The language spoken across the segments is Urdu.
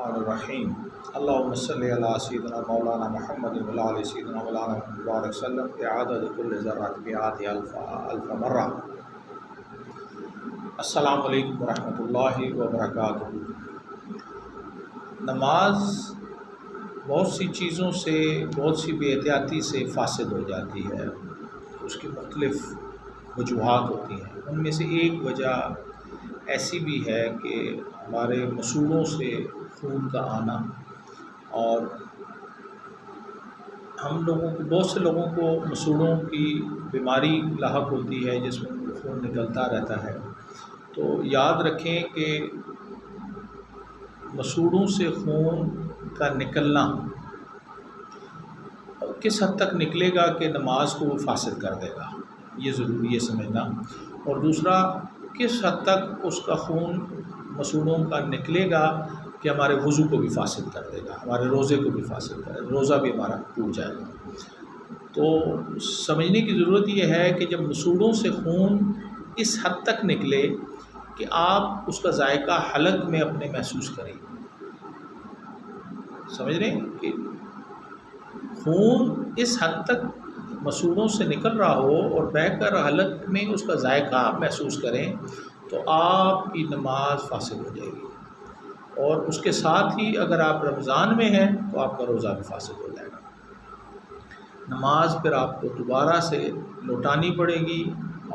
الرحمن الرحیم اللہم صلی علی سیدنا مولانا محمد وعلی آل سیدنا مولانا مبارک وسلم بعدد کل ذرۃ مئات الف مرہ۔ السلام علیکم ورحمۃ اللہ وبرکاتہ۔ نماز بہت سی چیزوں سے، بہت سی بے احتیاطی سے فاسد ہو جاتی ہے۔ اس کی مختلف وجوہات ہوتی ہیں، ان میں سے ایک وجہ ایسی بھی ہے کہ ہمارے مسوڑوں سے خون کا آنا، اور ہم لوگوں کو، بہت سے لوگوں کو مسوڑوں کی بیماری لاحق ہوتی ہے جس میں خون نکلتا رہتا ہے۔ تو یاد رکھیں کہ مسوڑوں سے خون کا نکلنا کس حد تک نکلے گا کہ نماز کو وہ فاسد کر دے گا، یہ ضروری ہے سمجھنا۔ اور دوسرا، کس حد تک اس کا خون مسوڑوں کا نکلے گا کہ ہمارے وضو کو بھی فاسد کر دے گا، ہمارے روزے کو بھی فاسد کر دے گا، روزہ بھی ہمارا ٹوٹ جائے گا۔ تو سمجھنے کی ضرورت یہ ہے کہ جب مسوڑوں سے خون اس حد تک نکلے کہ آپ اس کا ذائقہ حلق میں اپنے محسوس کریں، سمجھ رہے ہیں کہ خون اس حد تک مسوڑوں سے نکل رہا ہو اور بہہ کر حلق میں اس کا ذائقہ آپ محسوس کریں، تو آپ کی نماز فاسد ہو جائے گی۔ اور اس کے ساتھ ہی اگر آپ رمضان میں ہیں تو آپ کا روزہ بھی فاسد ہو جائے گا۔ نماز پھر آپ کو دوبارہ سے لوٹانی پڑے گی،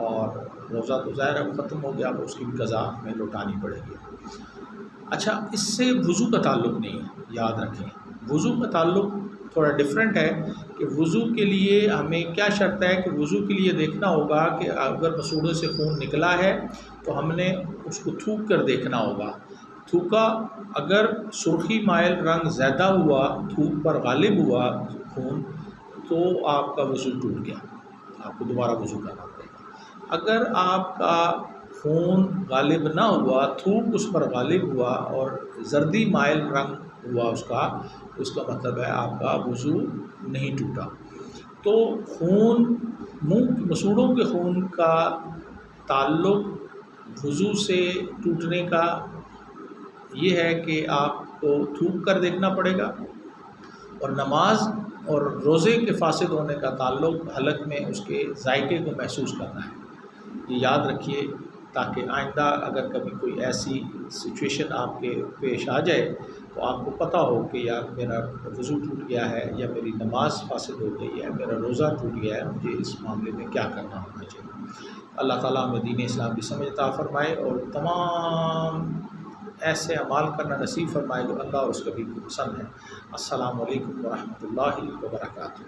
اور روزہ تو ظاہر ختم ہو گیا، اب اس کی بھی قضا میں لوٹانی پڑے گی۔ اچھا، اس سے وضو کا تعلق نہیں ہے، یاد رکھیں۔ وضو کا تعلق تھوڑا ڈیفرنٹ ہے کہ وضو کے لیے ہمیں کیا شرط ہے کہ وضو کے لیے دیکھنا ہوگا کہ اگر مسوڑوں سے خون نکلا ہے تو ہم نے اس کو تھوک کر دیکھنا ہوگا۔ تھوکا، اگر سرخی مائل رنگ زیادہ ہوا، تھوک پر غالب ہوا خون، تو آپ کا وضو ٹوٹ گیا، آپ کو دوبارہ وضو کرنا پڑے گا۔ اگر آپ کا خون غالب نہ ہوا، تھوک اس پر غالب ہوا اور زردی مائل رنگ ہوا اس کا مطلب ہے آپ کا وضو نہیں ٹوٹا۔ تو خون، مسوڑوں کے خون کا تعلق وضو سے ٹوٹنے کا یہ ہے کہ آپ کو تھوک کر دیکھنا پڑے گا، اور نماز اور روزے کے فاسد ہونے کا تعلق حلق میں اس کے ذائقے کو محسوس کرنا ہے۔ یہ یاد رکھیے، تاکہ آئندہ اگر کبھی کوئی ایسی سچویشن آپ کے پیش آ جائے تو آپ کو پتہ ہو کہ یار میرا وضو ٹوٹ گیا ہے، یا میری نماز فاسد ہو گئی ہے، میرا روزہ ٹوٹ گیا ہے، مجھے اس معاملے میں کیا کرنا ہونا چاہیے۔ اللہ تعالیٰ ہمیں دین اسلام کی سمجھ عطا فرمائے، اور تمام ایسے اعمال کرنا نصیب فرمائے جو اللہ اور اس کے حبیب کو پسند ہے۔ السلام علیکم ورحمۃ اللہ وبرکاتہ۔